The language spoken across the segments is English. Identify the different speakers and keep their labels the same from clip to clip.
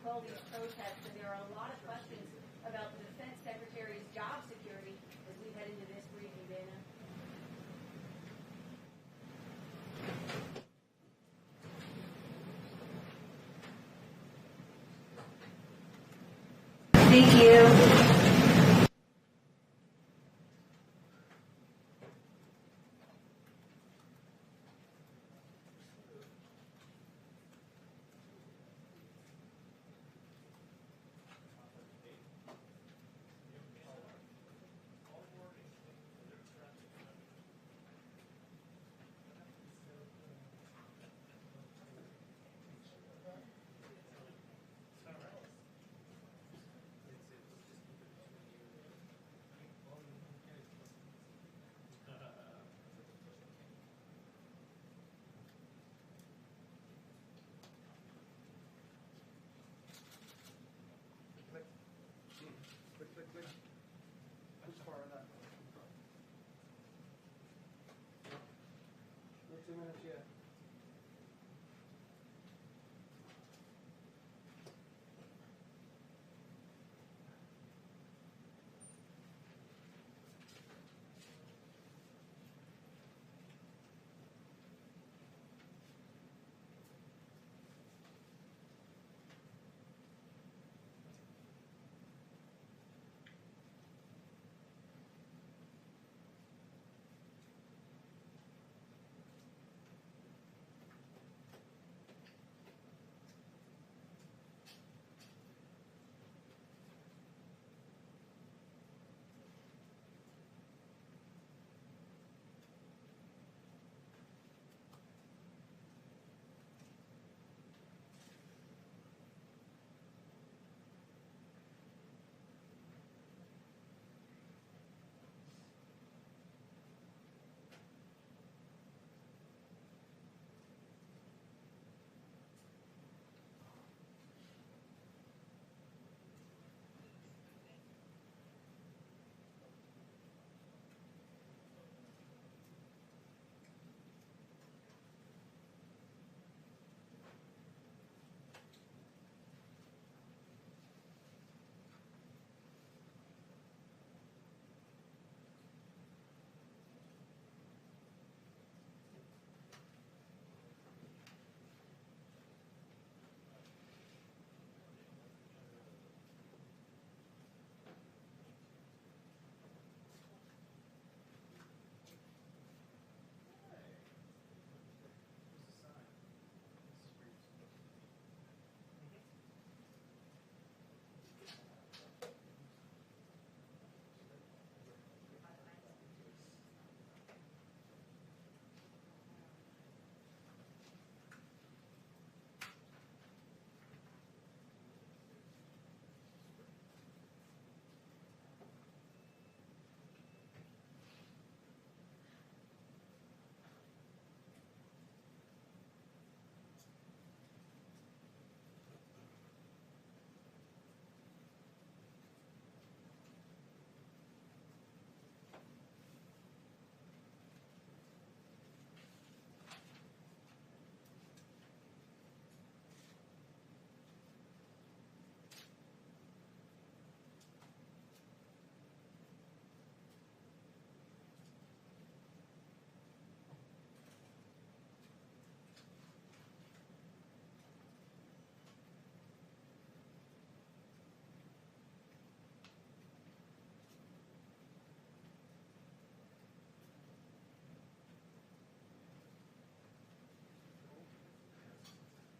Speaker 1: quell these protests, and there are a lot of questions about the Defense Secretary's job security as we head into this briefing, Dana. Thank you.
Speaker 2: Click. Who's far enough? No 2 minutes yet.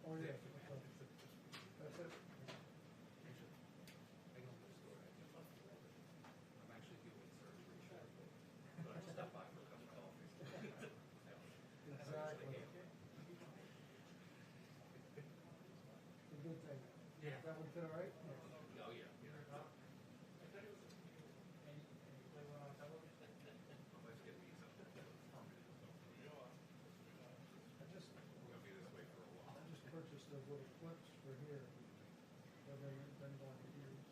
Speaker 2: Oh, yeah. That's it.
Speaker 3: I'm actually doing surgery shortly, but I stopped by for a cup of coffee.
Speaker 2: Exactly. A good thing.
Speaker 3: Yeah.
Speaker 2: That one fit all right?
Speaker 3: Oh, yeah. My wife's getting me something permanent. We're gonna be this way for a while.
Speaker 2: I just purchased those little clips for here. They're been down to use.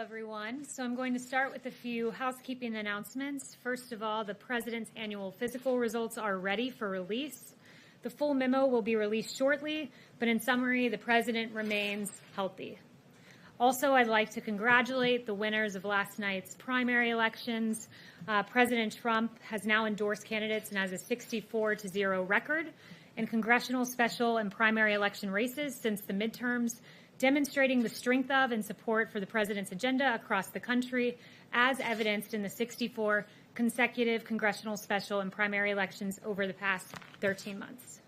Speaker 4: everyone. So I'm going to start with a few housekeeping announcements. First of all, the President's annual physical results are ready for release. The full memo will be released shortly, but in summary, the President remains healthy. Also, I'd like to congratulate the winners of last night's primary elections. President Trump has now endorsed candidates and has a 64-0 record in congressional, special, and primary election races since the midterms, demonstrating the strength of and support for the President's agenda across the country, as evidenced in the 64 consecutive congressional, special, and primary elections over the past 13 months.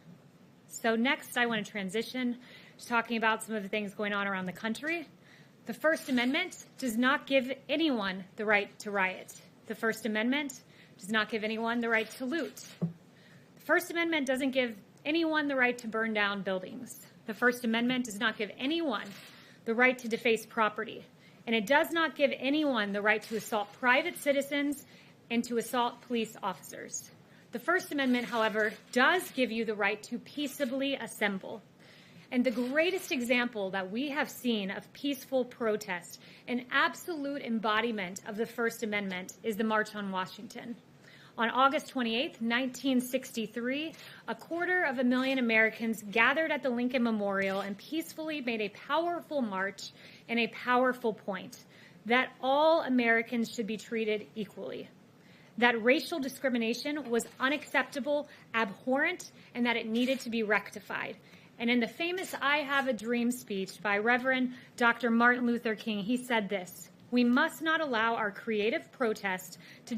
Speaker 4: So next, I want to transition to talking about some of the things going on around the country. The First Amendment does not give anyone the right to riot. The First Amendment does not give anyone the right to loot. The First Amendment doesn't give anyone the right to burn down buildings. The First Amendment does not give anyone the right to deface property. And it does not give anyone the right to assault private citizens and to assault police officers. The First Amendment, however, does give you the right to peaceably assemble. And the greatest example that we have seen of peaceful protest, an absolute embodiment of the First Amendment, is the March on Washington. On August 28, 1963, 250,000 Americans gathered at the Lincoln Memorial and peacefully made a powerful march and a powerful point that all Americans should be treated equally, that racial discrimination was unacceptable, abhorrent, and that it needed to be rectified. And in the famous I Have a Dream speech by Reverend Dr. Martin Luther King, he said this: "We must not allow our creative protest to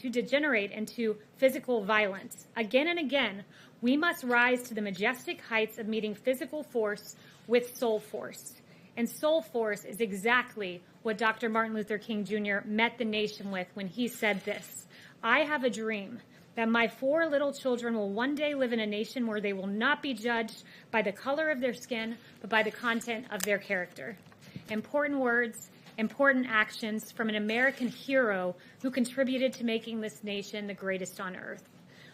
Speaker 4: degenerate into physical violence. Again and again, we must rise to the majestic heights of meeting physical force with soul force." And soul force is exactly what Dr. Martin Luther King Jr. met the nation with when he said this: "I have a dream that my 4 little children will one day live in a nation where they will not be judged by the color of their skin, but by the content of their character." Important words, important actions from an American hero who contributed to making this nation the greatest on earth.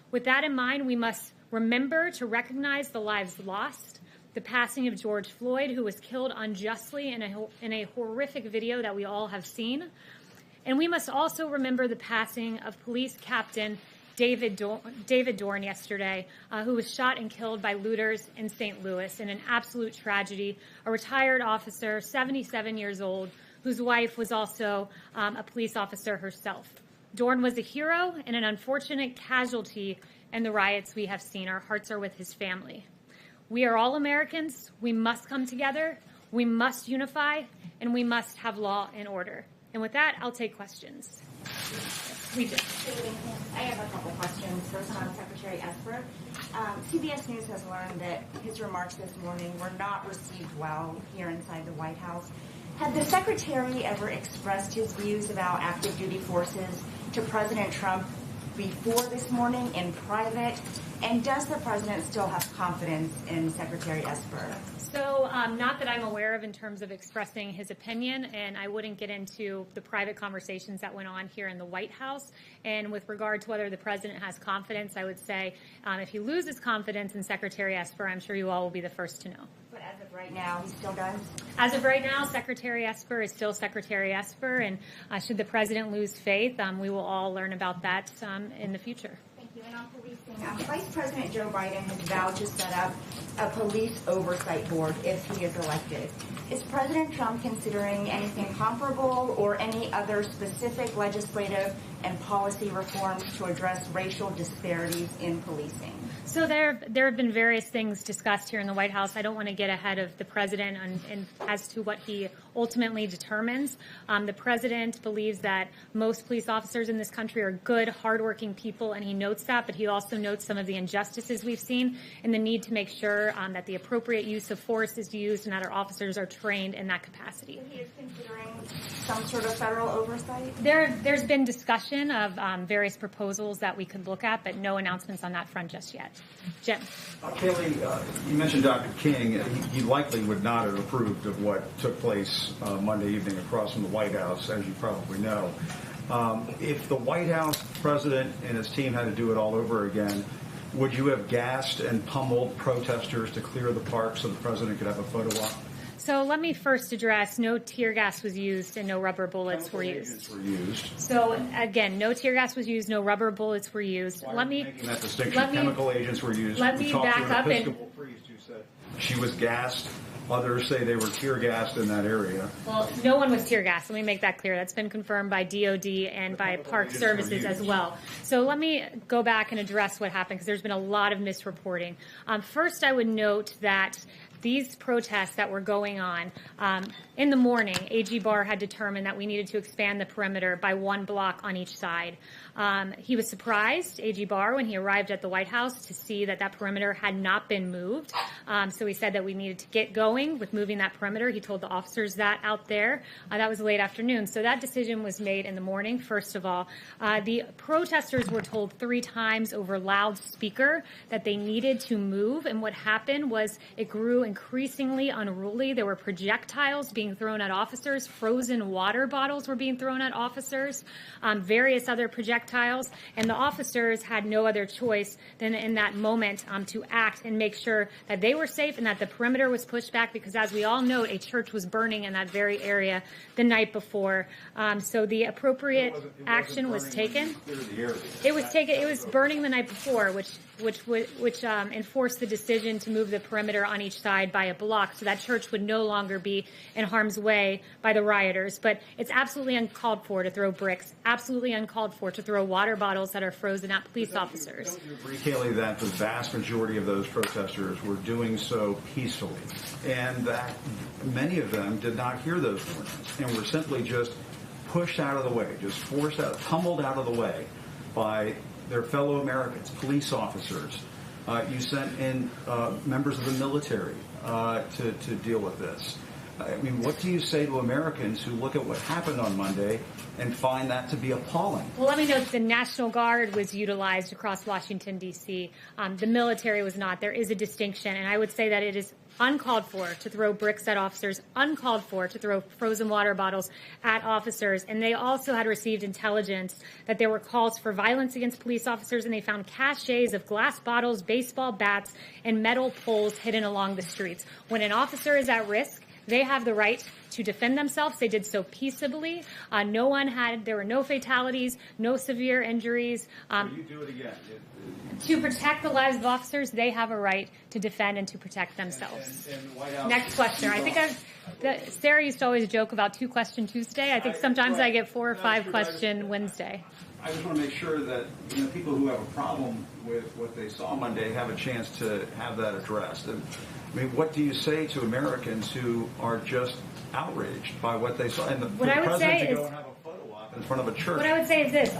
Speaker 4: With that in mind, we must remember to recognize the lives lost, the passing of George Floyd, who was killed unjustly in a horrific video that we all have seen. And we must also remember the passing of police captain David Dorn yesterday, who was shot and killed by looters in St. Louis in an absolute tragedy. A retired officer, 77 years old, whose wife was also a police officer herself. Dorn was a hero and an unfortunate casualty in the riots we have seen. Our hearts are with his family. We are all Americans. We must come together. We must unify, and we must have law and order. And with that, I'll take questions. We do.
Speaker 5: I have a couple questions. First on Secretary Esper. CBS News has learned that his remarks this morning were not received well here inside the White House. Had the Secretary ever expressed his views about active duty forces to President Trump before this morning in private? And does the President still have confidence in Secretary Esper?
Speaker 4: So not that I'm aware of in terms of expressing his opinion, and I wouldn't get into the private conversations that went on here in the White House. And with regard to whether the President has confidence, I would say if he loses confidence in Secretary Esper, I'm sure you all will be the first to know.
Speaker 5: But as of right now, he still does?
Speaker 4: As of right now, Secretary Esper is still Secretary Esper, and should the President lose faith, we will all learn about that in the future.
Speaker 5: And on policing, Vice President Joe Biden has vowed to set up a police oversight board if he is elected. Is President Trump considering anything comparable or any other specific legislative and policy reforms to address racial disparities in policing?
Speaker 4: So there have been various things discussed here in the White House. I don't want to get ahead of the President and as to what he ultimately determines. The President believes that most police officers in this country are good, hardworking people, and he notes that, but he also notes some of the injustices we've seen and the need to make sure that the appropriate use of force is used and that our officers are trained in that capacity.
Speaker 5: So he is considering some sort of federal oversight?
Speaker 4: There's been discussion of various proposals that we could look at, but no announcements on that front just yet. Jim.
Speaker 6: Kayleigh, you mentioned Dr. King. He likely would not have approved of what took place Monday evening across from the White House, as you probably know. If the White House president and his team had to do it all over again, would you have gassed and pummeled protesters to clear the park so the president could have a photo op?
Speaker 4: So let me first address no tear gas was used and no rubber bullets were used. So again, no tear gas was used, no rubber bullets were used.
Speaker 6: Why are you making that distinction? Chemical agents were used.
Speaker 4: Let me back up and
Speaker 6: priest who said she was gassed. Others say they were tear gassed in that area.
Speaker 4: Well, no one was tear gassed. Let me make that clear. That's been confirmed by DOD and by Park Services as well. So let me go back and address what happened because there's been a lot of misreporting. First, I would note that these protests that were going on, in the morning, AG Barr had determined that we needed to expand the perimeter by 1 block on each side. He was surprised, AG Barr, when he arrived at the White House to see that that perimeter had not been moved. So he said that we needed to get going with moving that perimeter. He told the officers that out there. That was late afternoon. So that decision was made in the morning, first of all. The protesters were told 3 times over loudspeaker that they needed to move. And what happened was it grew increasingly unruly. There were projectiles being thrown at officers. Frozen water bottles were being thrown at officers. Various other projectiles. And the officers had no other choice than in that moment to act and make sure that they were safe and that the perimeter was pushed back because, as we all know, a church was burning in that very area the night before. So the appropriate action was taken. It was burning the night before, which enforced the decision to move the perimeter on each side by a block so that church would no longer be in harm's way by the rioters. But it's absolutely uncalled for to throw bricks, absolutely uncalled for to throw water bottles that are frozen at police officers.
Speaker 6: Don't you agree, Kayleigh, that the vast majority of those protesters were doing so peacefully and that many of them did not hear those warnings and were simply just pushed out of the way, just forced out, tumbled out of the way by their fellow Americans, police officers? You sent in members of the military to deal with this. I mean, what do you say to Americans who look at what happened on Monday and find that to be appalling?
Speaker 4: Well, let me note the National Guard was utilized across Washington, D.C. The military was not. There is a distinction, and I would say that it is uncalled for to throw bricks at officers, uncalled for to throw frozen water bottles at officers. And they also had received intelligence that there were calls for violence against police officers, and they found caches of glass bottles, baseball bats, and metal poles hidden along the streets. When an officer is at risk, they have the right to defend themselves. They did so peaceably. There were no fatalities, no severe injuries.
Speaker 6: You do it again.
Speaker 4: To protect the lives of officers, they have a right to defend and to protect themselves.
Speaker 6: And
Speaker 4: Next question. I think Sarah used to always joke about 2-question Tuesday. I think sometimes I get 4 or 5 question Wednesday.
Speaker 6: I just want to make sure that people who have a problem with what they saw Monday have a chance to have that addressed. And I mean, what do you say to Americans who are just outraged by what they saw? And
Speaker 4: What I would say
Speaker 6: to go and have a photo op in front of a church.
Speaker 4: What I would say is this: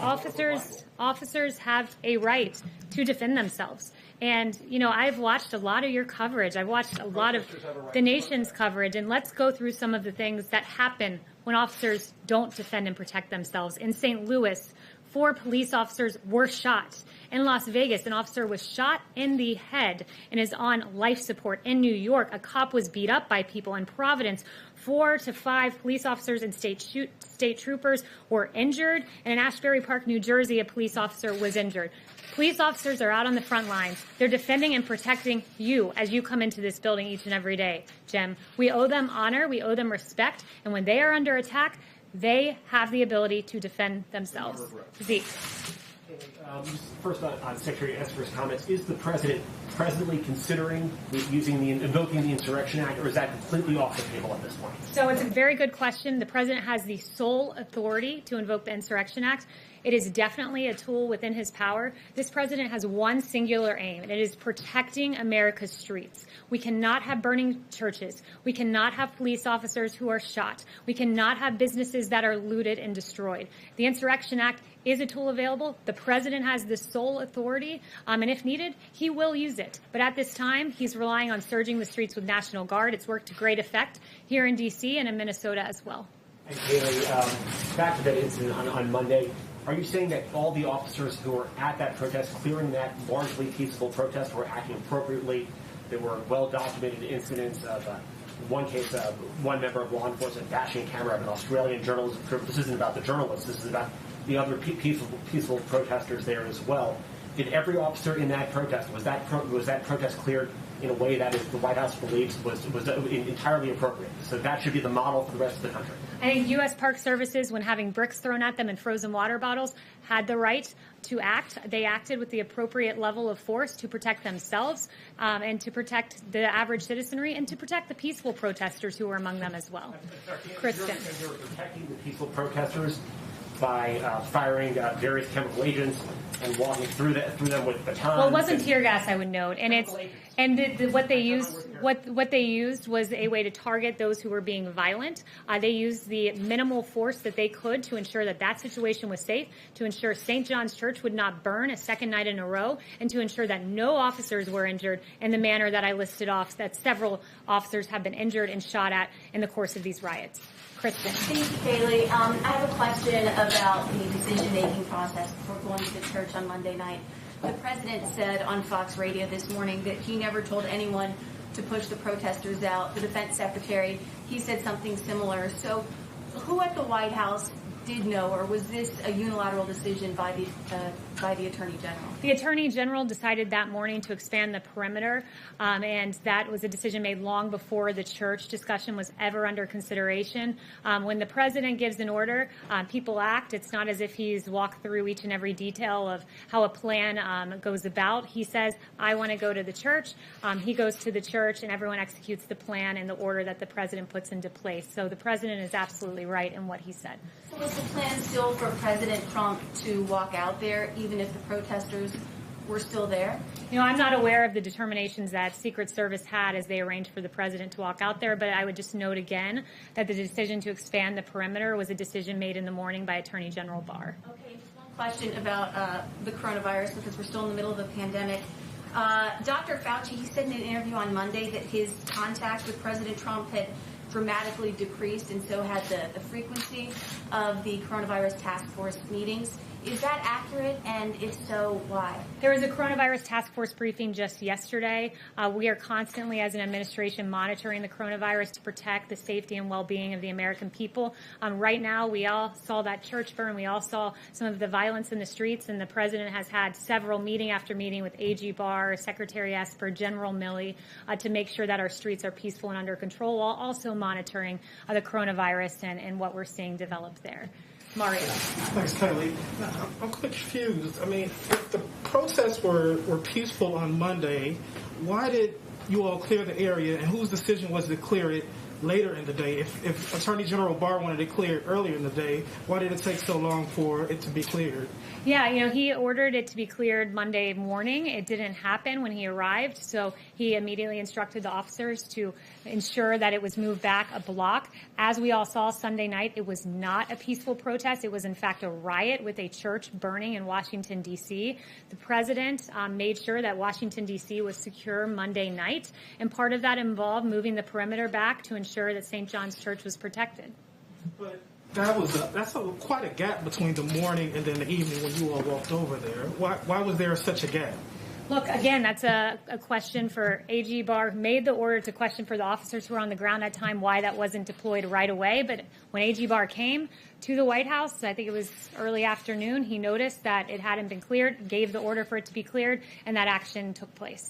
Speaker 4: officers have a right to defend themselves. And, I've watched a lot of your coverage. I've watched a lot of the nation's coverage. And let's go through some of the things that happen when officers don't defend and protect themselves. In St. Louis, 4 police officers were shot. In Las Vegas, an officer was shot in the head and is on life support. In New York, a cop was beat up by people. In Providence, 4 to 5 police officers and state troopers were injured. And in Ashbury Park, New Jersey, a police officer was injured. Police officers are out on the front lines. They're defending and protecting you as you come into this building each and every day, Jim. We owe them honor. We owe them respect. And when they are under attack, they have the ability to defend themselves. Zeke.
Speaker 7: First on Secretary Esper's comments, is the president presently considering invoking the Insurrection Act, or is that completely off the table at this point?
Speaker 4: So it's a very good question. The president has the sole authority to invoke the Insurrection Act. It is definitely a tool within his power. This president has one singular aim, and it is protecting America's streets. We cannot have burning churches. We cannot have police officers who are shot. We cannot have businesses that are looted and destroyed. The Insurrection Act is a tool available. The president has the sole authority, and if needed, he will use it. But at this time, he's relying on surging the streets with National Guard. It's worked to great effect here in D.C. and in Minnesota as well.
Speaker 7: And Kayleigh, back to that incident on Monday, are you saying that all the officers who were at that protest, clearing that largely peaceful protest, were acting appropriately? There were well-documented incidents of one case, one member of law enforcement bashing a camera of an Australian journalist. This isn't about the journalists. This is about the other peaceful protesters there as well. did every officer in that protest, was that protest cleared in a way that the White House believes was entirely appropriate? So that should be the model for the rest of the country.
Speaker 4: I think U.S. Park Services, when having bricks thrown at them and frozen water bottles, had the right to act. They acted with the appropriate level of force to protect themselves and to protect the average citizenry and to protect the peaceful protesters who were among them as well. Kristen.
Speaker 7: They were protecting the peaceful protesters by firing various chemical agents and walking through them with batons.
Speaker 4: Well, it wasn't tear gas, I would note, and what they used was a way to target those who were being violent. They used the minimal force that they could to ensure that situation was safe, to ensure St. John's Church would not burn a second night in a row, and to ensure that no officers were injured in the manner that I listed off, that several officers have been injured and shot at in the course of these riots. Kristen.
Speaker 1: Thank you, Kayleigh. I have a question about the decision-making process before going to the church on Monday night. The president said on Fox Radio this morning that he never told anyone to push the protesters out. The defense secretary, he said something similar. So who at the White House did know, or was this a unilateral decision by the Attorney General?
Speaker 4: The Attorney General decided that morning to expand the perimeter, and that was a decision made long before the church discussion was ever under consideration. When the president gives an order, people act. It's not as if he's walked through each and every detail of how a plan goes about. He says, I want to go to the church. He goes to the church, and everyone executes the plan in the order that the president puts into place. So the president is absolutely right in what he said.
Speaker 1: So was the plan still for President Trump to walk out there, even if the protesters were still there?
Speaker 4: I'm not aware of the determinations that Secret Service had as they arranged for the president to walk out there, but I would just note again that the decision to expand the perimeter was a decision made in the morning by Attorney General Barr.
Speaker 1: Okay, just one question about the coronavirus, because we're still in the middle of a pandemic. Dr. Fauci, he said in an interview on Monday that his contact with President Trump had dramatically decreased, and so had the frequency of the coronavirus task force meetings. Is that accurate? And if so, why?
Speaker 4: There was a coronavirus task force briefing just yesterday. We are constantly, as an administration, monitoring the coronavirus to protect the safety and well-being of the American people. Right now, we all saw that church burn. We all saw some of the violence in the streets, and the president has had several meeting after meeting with AG Barr, Secretary Esper, General Milley, to make sure that our streets are peaceful and under control, while also monitoring the coronavirus and what we're seeing develop there. Mario.
Speaker 2: Thanks, Kayleigh. I'm confused. I mean, if the protests were peaceful on Monday, why did you all clear the area, and whose decision was to clear it later in the day? If Attorney General Barr wanted it cleared earlier in the day, why did it take so long for it to be cleared?
Speaker 4: Yeah, he ordered it to be cleared Monday morning. It didn't happen when he arrived, so he immediately instructed the officers to ensure that it was moved back a block. As we all saw Sunday night, it was not a peaceful protest. It was, in fact, a riot with a church burning in Washington, D.C. The president made sure that Washington, D.C. was secure Monday night, and part of that involved moving the perimeter back to ensure that St. John's Church was protected.
Speaker 2: But that's quite a gap between the morning and then the evening when you all walked over there. Why was there such a gap?
Speaker 4: Look, again, that's a question for AG Barr. Made the order to question for the officers who were on the ground at that time why that wasn't deployed right away. But when AG Barr came to the White House, I think it was early afternoon, he noticed that it hadn't been cleared, gave the order for it to be cleared, and that action took place.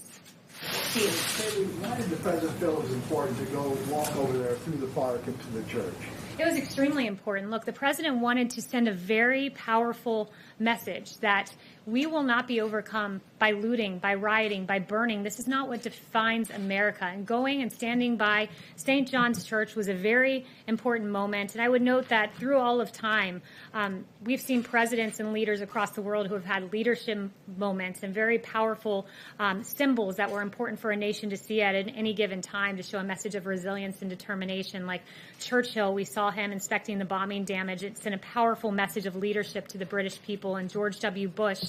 Speaker 8: Why did the president feel it was important to go walk over there through the park into the church?
Speaker 4: It was extremely important. Look, the president wanted to send a very powerful message that we will not be overcome by looting, by rioting, by burning. This is not what defines America. And going and standing by St. John's Church was a very important moment. And I would note that through all of time, we've seen presidents and leaders across the world who have had leadership moments and very powerful symbols that were important for a nation to see at any given time to show a message of resilience and determination. Like Churchill, we saw him inspecting the bombing damage. It sent a powerful message of leadership to the British people. And George W. Bush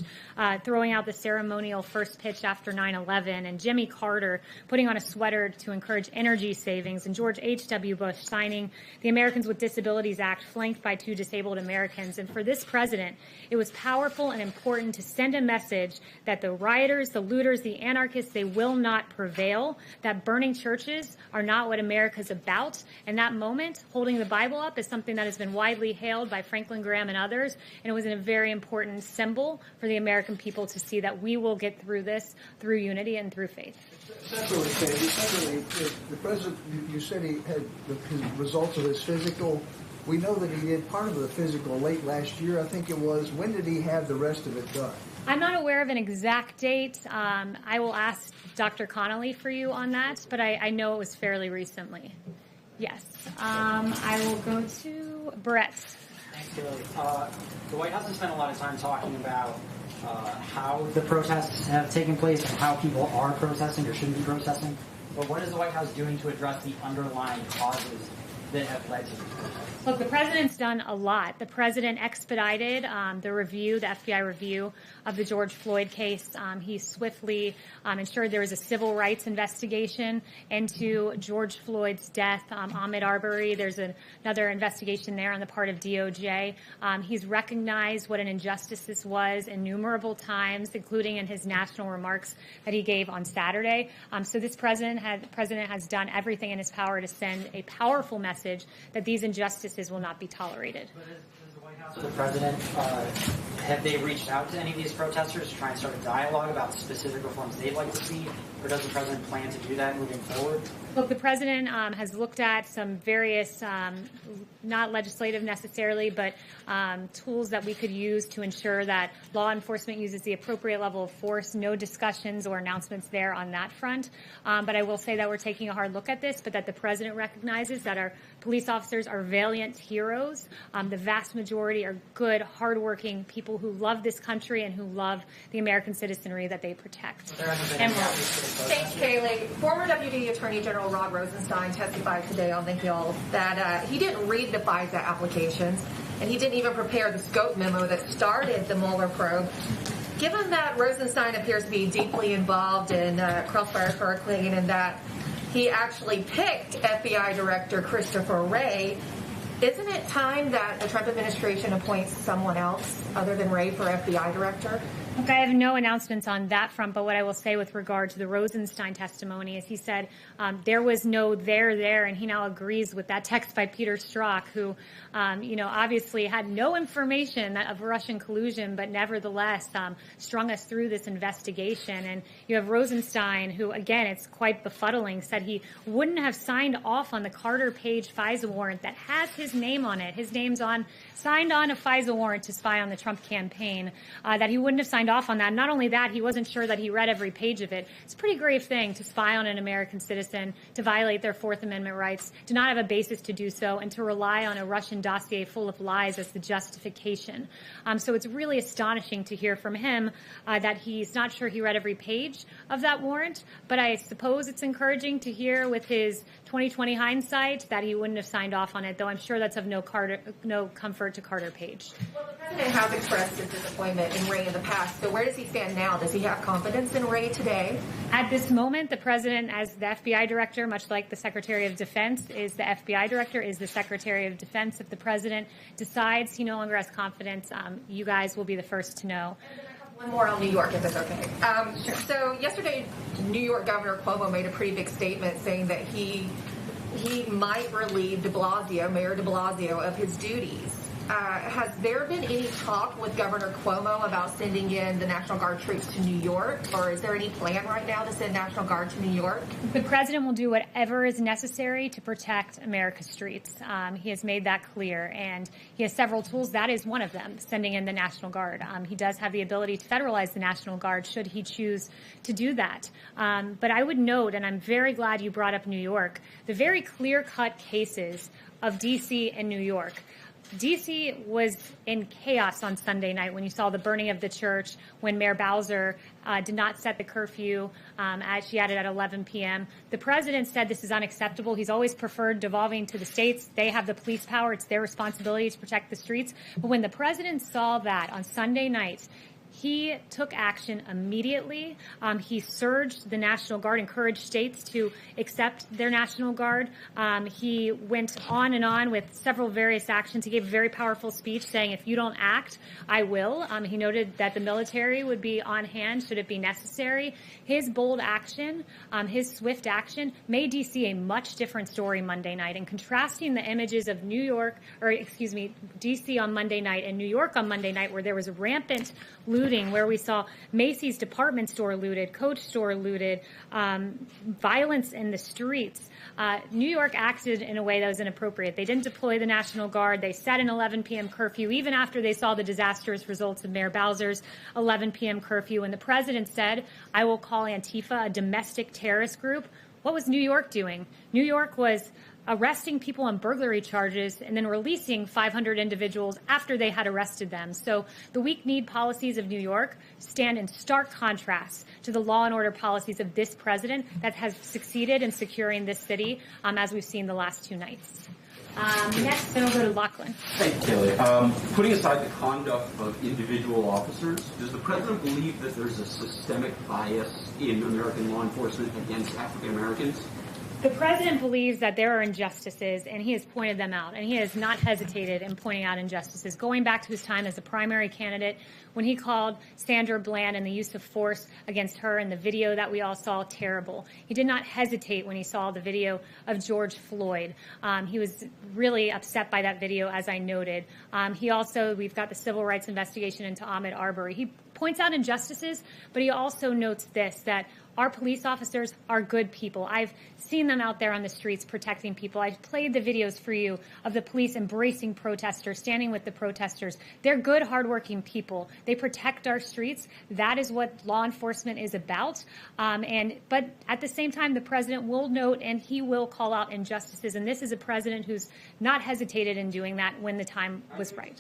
Speaker 4: throwing out the ceremonial first pitch after 9/11, and Jimmy Carter putting on a sweater to encourage energy savings, and George H.W. Bush signing the Americans with Disabilities Act, flanked by 2 disabled Americans. And for this president, it was powerful and important to send a message that the rioters, the looters, the anarchists, they will not prevail, that burning churches are not what America's about. And that moment, holding the Bible up, is something that has been widely hailed by Franklin Graham and others, and it was a very important symbol for the the American people to see that we will get through this through unity and through faith.
Speaker 8: Secondly, the president, you said he had the results of his physical. We know that he did part of the physical late last year, I think it was. When did he have the rest of it done?
Speaker 4: I'm not aware of an exact date. I will ask Dr. Connolly for you on that, but I know it was fairly recently. Yes. I will go to Brett.
Speaker 9: Thanks, Kayleigh. The White House has spent a lot of time talking about how the protests have taken place and how people are protesting or shouldn't be protesting. But what is the White House doing to address the underlying causes that have led to these protests?
Speaker 4: Look, the president's done a lot. The president expedited the FBI review of the George Floyd case. He swiftly ensured there was a civil rights investigation into George Floyd's death. Ahmaud Arbery, there's another investigation there on the part of DOJ. He's recognized what an injustice this was innumerable times, including in his national remarks that he gave on Saturday. So this president has done everything in his power to send a powerful message that these injustices will not be tolerated.
Speaker 9: But does the White House or the president, have they reached out to any of these protesters to try and start a dialogue about specific reforms they'd like to see? Or does the president plan to do that moving forward?
Speaker 4: Look, the president has looked at some various, not legislative necessarily, but tools that we could use to ensure that law enforcement uses the appropriate level of force. No discussions or announcements there on that front. But I will say that we're taking a hard look at this, but that the president recognizes that our police officers are valiant heroes. The vast majority are good, hardworking people who love this country and who love the American citizenry that they protect.
Speaker 10: Thanks, Kayleigh. Former Deputy Attorney General Rod Rosenstein testified today on the Hill that he didn't read the FISA applications, and he didn't even prepare the scope memo that started the Mueller probe. Given that Rosenstein appears to be deeply involved in Crossfire Hurricane and that he actually picked FBI Director Christopher Wray, isn't it time that the Trump administration appoints someone else other than Wray for FBI Director?
Speaker 4: Look, I have no announcements on that front, but what I will say with regard to the Rosenstein testimony is he said there was no there, and he now agrees with that text by Peter Strzok, who, obviously had no information of Russian collusion, but nevertheless strung us through this investigation. And you have Rosenstein, who, again, it's quite befuddling, said he wouldn't have signed off on the Carter Page FISA warrant that has his name on it. His name's signed on a FISA warrant to spy on the Trump campaign, that he wouldn't have signed off on that. Not only that, he wasn't sure that he read every page of it. It's a pretty grave thing to spy on an American citizen, to violate their Fourth Amendment rights, to not have a basis to do so, and to rely on a Russian dossier full of lies as the justification. So it's really astonishing to hear from him that he's not sure he read every page of that warrant, but I suppose it's encouraging to hear with his 2020 hindsight that he wouldn't have signed off on it, though I'm sure that's of no comfort to Carter Page.
Speaker 10: Well, the president has expressed his disappointment in Wray in the past, so where does he stand now? Does he have confidence in Wray today?
Speaker 4: At this moment, the president, as the FBI director, much like the Secretary of Defense is the FBI director, is the Secretary of Defense. If the president decides he no longer has confidence, you guys will be the first to know.
Speaker 10: One more on New York, if that's okay. So yesterday, New York Governor Cuomo made a pretty big statement saying that he might relieve Mayor de Blasio, of his duties. Has there been any talk with Governor Cuomo about sending in the National Guard troops to New York, or is there any plan right now to send National Guard to New York?
Speaker 4: The president will do whatever is necessary to protect America's streets. He has made that clear, and he has several tools. That is one of them, sending in the National Guard. He does have the ability to federalize the National Guard should he choose to do that. But I would note, and I'm very glad you brought up New York, the very clear-cut cases of D.C. and New York. D.C. was in chaos on Sunday night when you saw the burning of the church, when Mayor Bowser did not set the curfew as she had it at 11 p.m. The president said this is unacceptable. He's always preferred devolving to the states. They have the police power. It's their responsibility to protect the streets. But when the president saw that on Sunday night, he took action immediately. He surged the National Guard, encouraged states to accept their National Guard. He went on and on with several various actions. He gave a very powerful speech saying, if you don't act, I will. He noted that the military would be on hand should it be necessary. His bold action, his swift action, made D.C. a much different story Monday night. And contrasting the images of D.C. on Monday night and New York on Monday night, where there was rampant looting looting, where we saw Macy's department store looted, Coach store looted, violence in the streets. New York acted in a way that was inappropriate. They didn't deploy the National Guard. They set an 11 p.m. curfew, even after they saw the disastrous results of Mayor Bowser's 11 p.m. curfew. And the president said, I will call Antifa a domestic terrorist group. What was New York doing? New York was arresting people on burglary charges and then releasing 500 individuals after they had arrested them. So the weak-kneed policies of New York stand in stark contrast to the law and order policies of this president that has succeeded in securing this city, as we've seen the last two nights. Next, then we'll go to Lachlan.
Speaker 11: Thank you, Kayleigh. Putting aside the conduct of individual officers, does the president believe that there's a systemic bias in American law enforcement against African Americans?
Speaker 4: The president believes that there are injustices, and he has pointed them out, and he has not hesitated in pointing out injustices, going back to his time as a primary candidate when he called Sandra Bland and the use of force against her in the video that we all saw terrible. He did not hesitate when he saw the video of George Floyd. He was really upset by that video, as I noted. We've got the civil rights investigation into Ahmaud Arbery. He points out injustices, but he also notes this, that our police officers are good people. I've seen them out there on the streets protecting people. I've played the videos for you of the police embracing protesters, standing with the protesters. They're good, hardworking people. They protect our streets. That is what law enforcement is about. But at the same time, the president will note and he will call out injustices. And this is a president who's not hesitated in doing that when the time was right.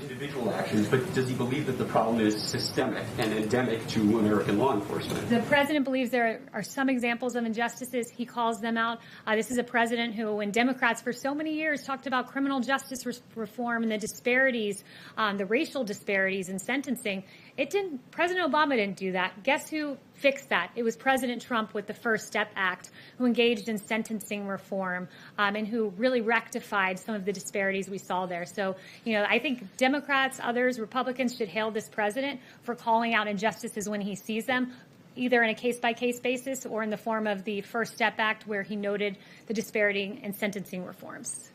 Speaker 11: Individual actions, but does he believe that the problem is systemic and endemic to American law enforcement?
Speaker 4: The president believes there are some examples of injustices. He calls them out. This is a president who, when Democrats for so many years talked about criminal justice reform and the disparities, the racial disparities in sentencing, President Obama didn't do that. Guess who fixed that? It was President Trump with the First Step Act, who engaged in sentencing reform and who really rectified some of the disparities we saw there. So, I think Democrats, others, Republicans should hail this president for calling out injustices when he sees them, either in a case-by-case basis or in the form of the First Step Act, where he noted the disparity in sentencing reforms.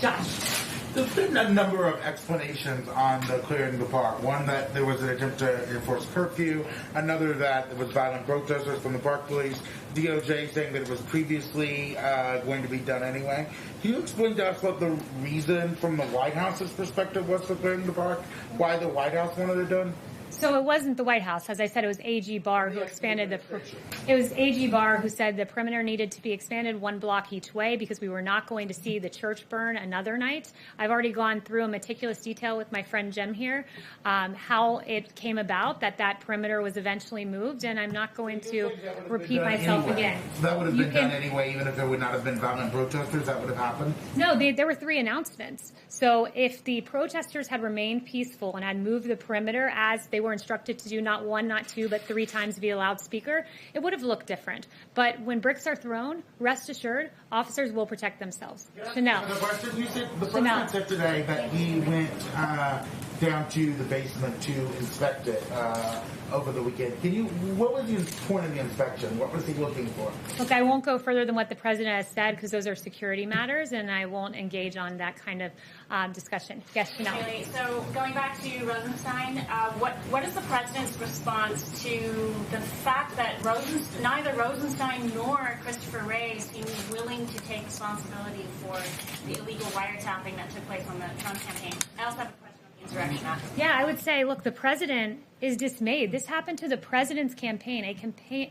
Speaker 4: Josh.
Speaker 12: There's been a number of explanations on the clearing the park. One, that there was an attempt to enforce curfew. Another, that there was violent protesters from the park police. DOJ saying that it was previously going to be done anyway. Can you explain to us what the reason from the White House's perspective was for clearing the park? Why the White House wanted it done?
Speaker 4: So it wasn't the White House. As I said, it was AG Barr who expanded it was AG Barr who said the perimeter needed to be expanded 1 block each way because we were not going to see the church burn another night. I've already gone through in meticulous detail with my friend Jim here how it came about that perimeter was eventually moved, and I'm not going to repeat myself again.
Speaker 12: So that would have been done anyway, even if there would not have been violent protesters, that would have happened?
Speaker 4: No, there were 3 announcements. So if the protesters had remained peaceful and had moved the perimeter as they were instructed to do, not 1, not 2, but 3 times via loudspeaker, it would have looked different. But when bricks are thrown, rest assured, officers will protect themselves. Chanel.
Speaker 12: The president said today that he went down to the basement to inspect it over the weekend. What was the point of the inspection? What was he looking for?
Speaker 4: Look, I won't go further than what the president has said because those are security matters, and I won't engage on that kind of discussion. Yes, Chanel.
Speaker 13: So going back to Rosenstein, what is the president's response to the fact that neither Rosenstein nor Christopher Wray seem willing to take responsibility for the illegal wiretapping that took place on the Trump campaign? I also have a question on the insurrection act.
Speaker 4: Yeah, I would say, look, the president is dismayed. This happened to the president's campaign.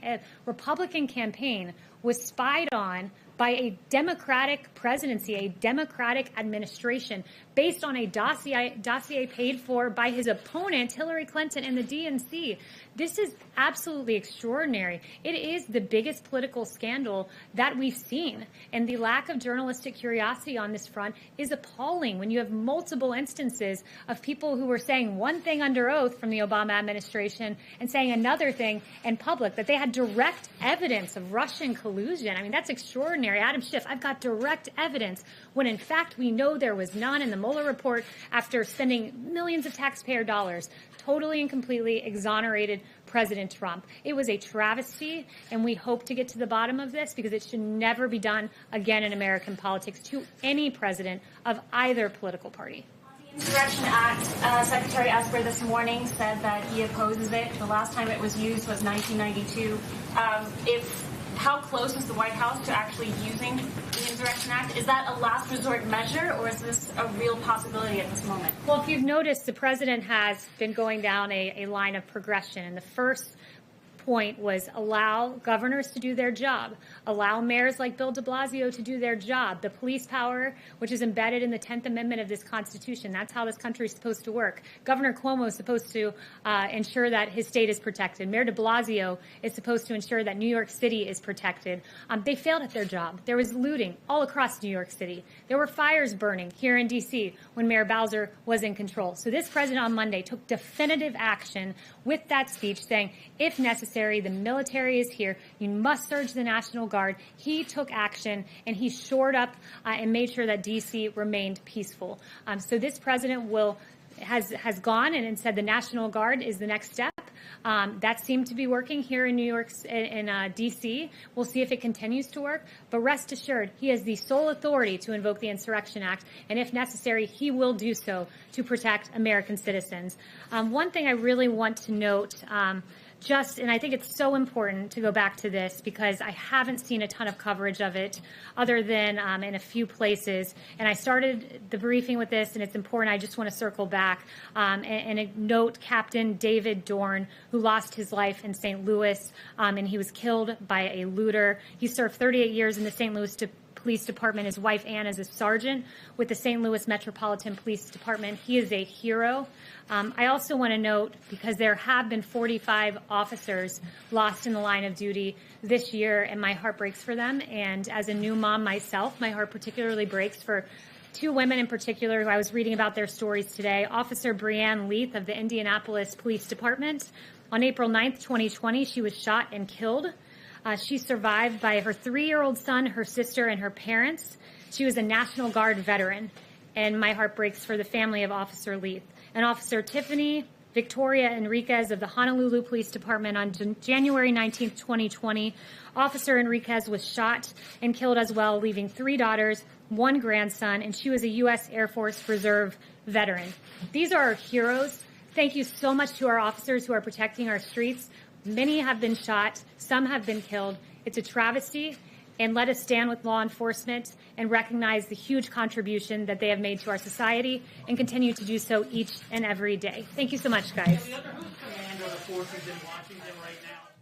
Speaker 4: A Republican campaign was spied on by a Democratic presidency, a Democratic administration, based on a dossier paid for by his opponent, Hillary Clinton, and the DNC. This is absolutely extraordinary. It is the biggest political scandal that we've seen. And the lack of journalistic curiosity on this front is appalling when you have multiple instances of people who were saying one thing under oath from the Obama administration and saying another thing in public, that they had direct evidence of Russian collusion. I mean, that's extraordinary. Adam Schiff, I've got direct evidence when in fact we know there was none in the Mueller report after spending millions of taxpayer dollars, totally and completely exonerated President Trump. It was a travesty, and we hope to get to the bottom of this because it should never be done again in American politics to any president of either political party.
Speaker 13: On the Insurrection Act, Secretary Esper this morning said that he opposes it. The last time it was used was 1992. How close is the White House to actually using the Insurrection Act? Is that a last resort measure, or is this a real possibility at this moment?
Speaker 4: Well, if you've noticed, the president has been going down a line of progression. And the first point was allow governors to do their job, allow mayors like Bill de Blasio to do their job, the police power, which is embedded in the 10th Amendment of this Constitution. That's how this country is supposed to work. Governor Cuomo is supposed to ensure that his state is protected. Mayor de Blasio is supposed to ensure that New York City is protected. They failed at their job. There was looting all across New York City. There were fires burning here in D.C. when Mayor Bowser was in control. So this president on Monday took definitive action with that speech saying, if necessary, the military is here. You must surge the National Guard. He took action, and he shored up and made sure that D.C. remained peaceful. So this president has gone and said the National Guard is the next step. That seemed to be working here in New York, in D.C. We'll see if it continues to work. But rest assured, he has the sole authority to invoke the Insurrection Act, and if necessary, he will do so to protect American citizens. One thing I really want to note, and I think it's so important to go back to this because I haven't seen a ton of coverage of it other than in a few places. And I started the briefing with this, and it's important. I just want to circle back and note Captain David Dorn, who lost his life in St. Louis, and he was killed by a looter. He served 38 years in the St. Louis Police Department. His wife, Ann, is a sergeant with the St. Louis Metropolitan Police Department. He is a hero. I also want to note, because there have been 45 officers lost in the line of duty this year, and my heart breaks for them. And as a new mom myself, my heart particularly breaks for two women in particular who I was reading about their stories today. Officer Breanne Leath of the Indianapolis Police Department. On April 9th, 2020, she was shot and killed. She survived by her 3-year-old son, her sister, and her parents. She was a National Guard veteran, and my heart breaks for the family of Officer Leath. And Officer Tiffany Victoria Enriquez of the Honolulu Police Department on January 19th, 2020. Officer Enriquez was shot and killed as well, leaving 3 daughters, 1 grandson, and she was a U.S. Air Force Reserve veteran. These are our heroes. Thank you so much to our officers who are protecting our streets. Many have been shot. Some have been killed. It's a travesty. And let us stand with law enforcement and recognize the huge contribution that they have made to our society and continue to do so each and every day. Thank you so much, guys.
Speaker 2: Who's command of the forces in Washington right now?